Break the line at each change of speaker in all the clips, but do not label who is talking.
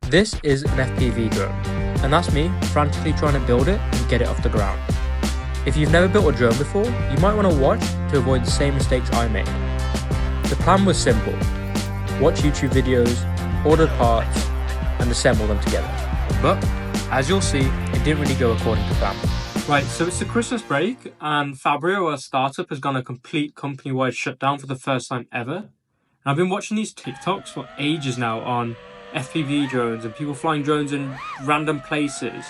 This is an FPV drone, and that's me frantically trying to build it and get it off the ground. If you've never built a drone before, you might want to watch to avoid the same mistakes I made. The plan was simple: watch YouTube videos, order parts, and assemble them together. But, as you'll see, it didn't really go according to plan. Right, so it's the Christmas break, and Fabrio, our startup, has gone a complete company-wide shutdown for the first time ever. And I've been watching these TikToks for ages now on FPV drones and people flying drones in random places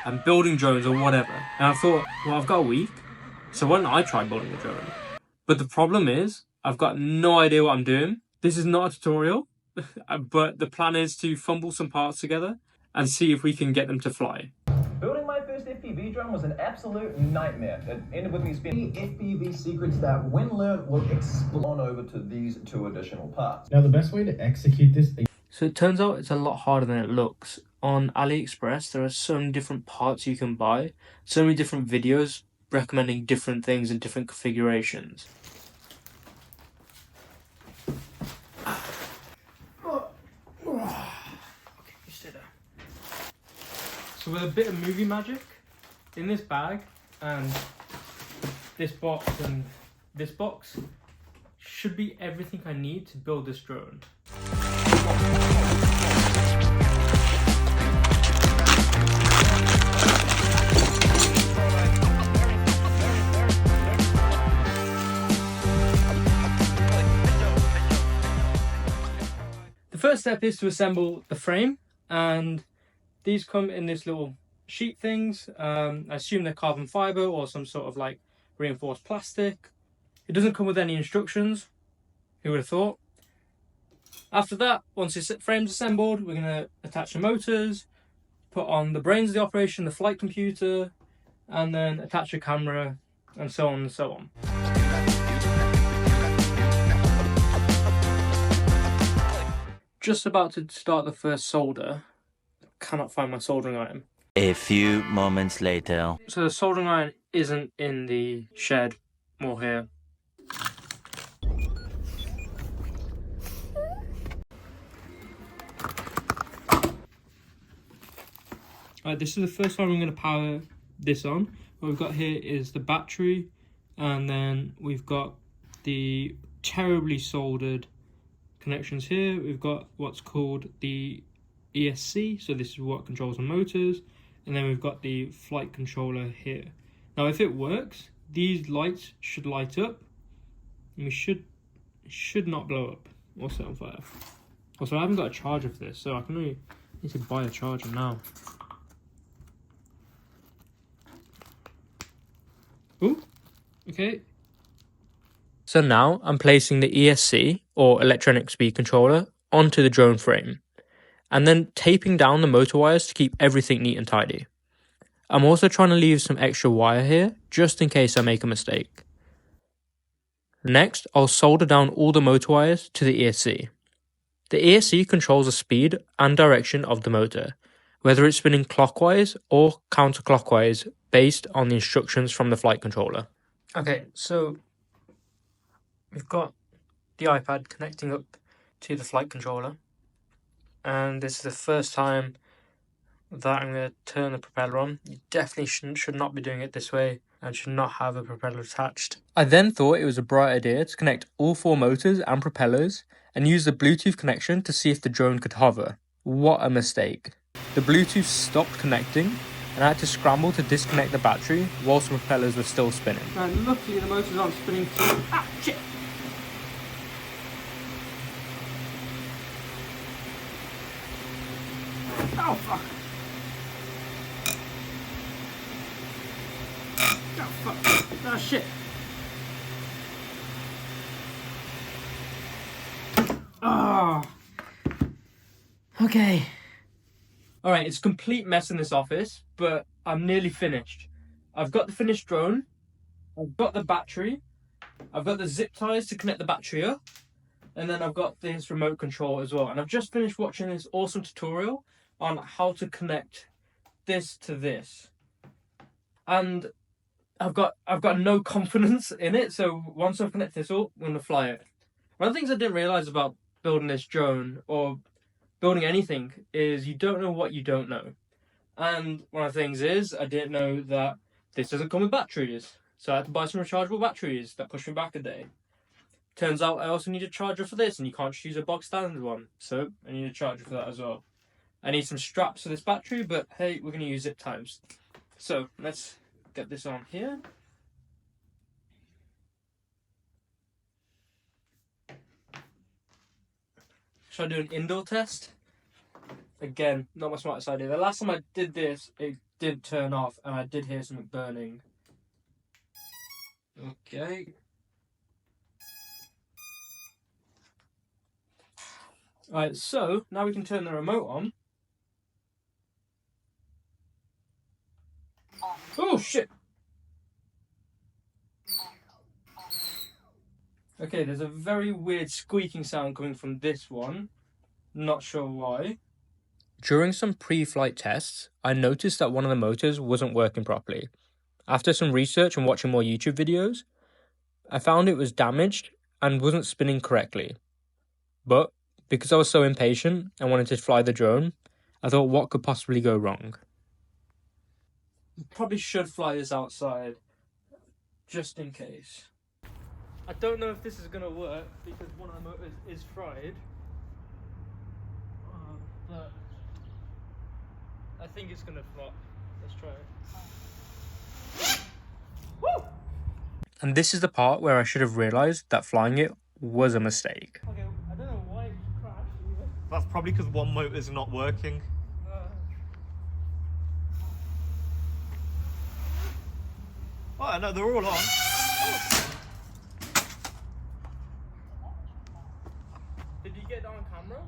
and building drones or whatever. And I thought, well, I've got a week, so why don't I try building a drone? But the problem is, I've got no idea what I'm doing. This is not a tutorial, but the plan is to fumble some parts together and see if we can get them to fly.
Building my first FPV drone was an absolute nightmare. It ended with me spending FPV secrets that, when learned, will explode over to these two additional parts.
Now, the best way to execute this...
So it turns out it's a lot harder than it looks. On AliExpress, there are so many different parts you can buy, so many different videos recommending different things in different configurations. So with a bit of movie magic, in this bag and this box and this box, should be everything I need to build this drone. The first step is to assemble the frame, and these come in this little sheet things. I assume they're carbon fiber or some sort of like reinforced plastic. It doesn't come with any instructions. Who would have thought? After that, once this frame's assembled, we're going to attach the motors, put on the brains of the operation, the flight computer, and then attach a camera, and so on and so on. Just about to start the first solder. Cannot find my soldering iron.
A few moments later.
So the soldering iron isn't in the shed, more here. Alright, this is the first time I'm going to power this on. What we've got here is the battery, and then we've got the terribly soldered connections here. We've got what's called the ESC, so this is what controls the motors, and then we've got the flight controller here. Now if it works, these lights should light up and we should not blow up or set on fire. Also, I haven't got a charger for this, so I can only need to buy a charger now. Ooh, okay. So now I'm placing the ESC, or electronic speed controller, onto the drone frame, and then taping down the motor wires to keep everything neat and tidy. I'm also trying to leave some extra wire here, just in case I make a mistake. Next, I'll solder down all the motor wires to the ESC. The ESC controls the speed and direction of the motor, whether it's spinning clockwise or counterclockwise based on the instructions from the flight controller. Okay, so we've got the iPad connecting up to the flight controller, and this is the first time that I'm going to turn the propeller on. You definitely should not be doing it this way and should not have a propeller attached. I then thought it was a bright idea to connect all four motors and propellers and use the Bluetooth connection to see if the drone could hover. What a mistake. The Bluetooth stopped connecting and I had to scramble to disconnect the battery whilst the propellers were still spinning. And luckily the motors aren't spinning too. Ah, shit! Oh, fuck! Oh, fuck! Oh, shit! Oh! Okay. Alright, it's a complete mess in this office, but I'm nearly finished. I've got the finished drone, I've got the battery, I've got the zip ties to connect the battery up, and then I've got this remote control as well. And I've just finished watching this awesome tutorial on how to connect this to this. And I've got no confidence in it, so once I've connected this up, I'm going to fly it. One of the things I didn't realise about building this drone, or building anything is you don't know what you don't know. And one of the things is I didn't know that this doesn't come with batteries. So I had to buy some rechargeable batteries that pushed me back a day. Turns out I also need a charger for this, and you can't just use a box standard one. So I need a charger for that as well. I need some straps for this battery, but hey, we're going to use zip ties. So let's get this on here. Should I do an indoor test? Again, not my smartest idea. The last time I did this, it did turn off, and I did hear something burning. Okay. Alright, so now we can turn the remote on. Oh shit! Okay, there's a very weird squeaking sound coming from this one. Not sure why. During some pre-flight tests, I noticed that one of the motors wasn't working properly. After some research and watching more YouTube videos, I found it was damaged and wasn't spinning correctly. But because I was so impatient and wanted to fly the drone, I thought, what could possibly go wrong? Probably should fly this outside, just in case. I don't know if this is going to work because one of the motors is fried. But I think it's going to flop. Let's try it. Woo! And this is the part where I should have realised that flying it was a mistake. Okay, I don't know why it crashed either.
That's probably because one motor's not working. Oh no, they're all on.
Did you get that on camera?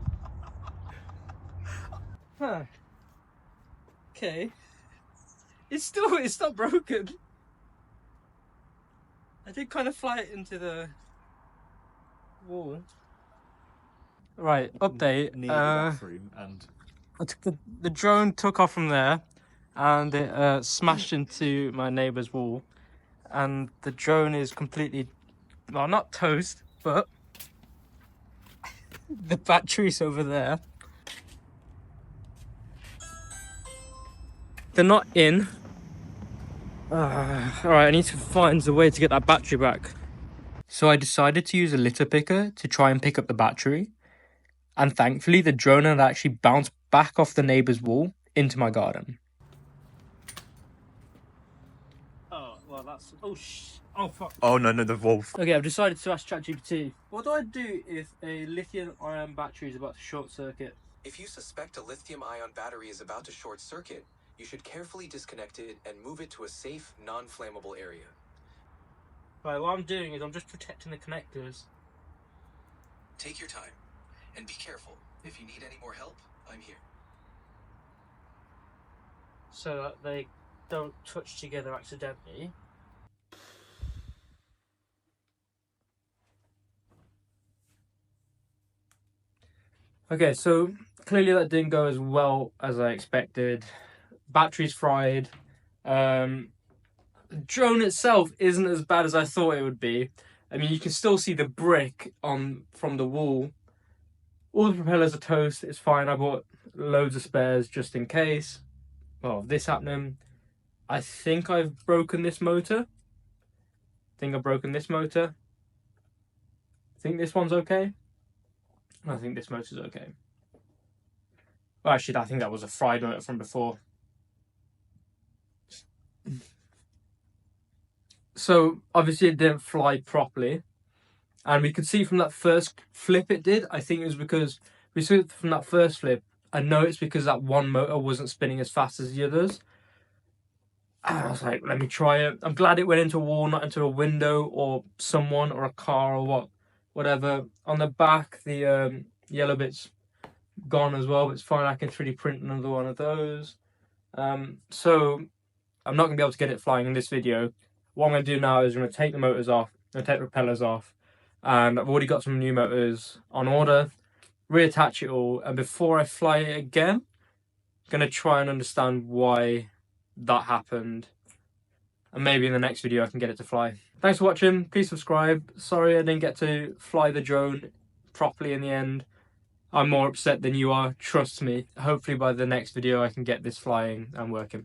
Huh. Okay. It's not broken. I did kind of fly it into the wall. Right, update.
Near the bathroom and
I took the drone took off from there, and it smashed into my neighbour's wall, and the drone is completely, well, not toast, but the battery's over there. They're not in. Alright, I need to find a way to get that battery back. So I decided to use a litter picker to try and pick up the battery. And thankfully, the drone had actually bounced back off the neighbour's wall into my garden. Oh, well, that's... Oh, fuck.
oh no, the wolf.
Okay, I've decided to ask ChatGPT. What do I do if a lithium-ion battery is about to short circuit?
If you suspect a lithium-ion battery is about to short circuit, you should carefully disconnect it and move it to a safe, non-flammable area.
Right, what I'm doing is I'm just protecting the connectors.
Take your time, and be careful. If you need any more help, I'm here.
So that they don't touch together accidentally. Okay, so clearly that didn't go as well as I expected. Battery's fried. The drone itself isn't as bad as I thought it would be. I mean, you can still see the brick from the wall. All the propellers are toast. It's fine. I bought loads of spares just in case. Well, this happening. I think I've broken this motor. I think this one's okay. I think this motor's okay. Well, actually, I think that was a fried motor from before. So, obviously it didn't fly properly. And we could see from that first flip it did. I think it was because, we saw it from that first flip, I know it's because that one motor wasn't spinning as fast as the others. And I was like, let me try it. I'm glad it went into a wall, not into a window or someone or a car or whatever. On the back, the yellow bit's gone as well, but it's fine. I can 3D print another one of those. So I'm not going to be able to get it flying in this video. What I'm going to do now is I'm going to take the motors off, I'm going to take the propellers off, and I've already got some new motors on order, reattach it all, and before I fly it again, I'm going to try and understand why that happened, and maybe in the next video I can get it to fly. Thanks for watching, please subscribe. Sorry I didn't get to fly the drone properly in the end. I'm more upset than you are, trust me. Hopefully by the next video I can get this flying and working.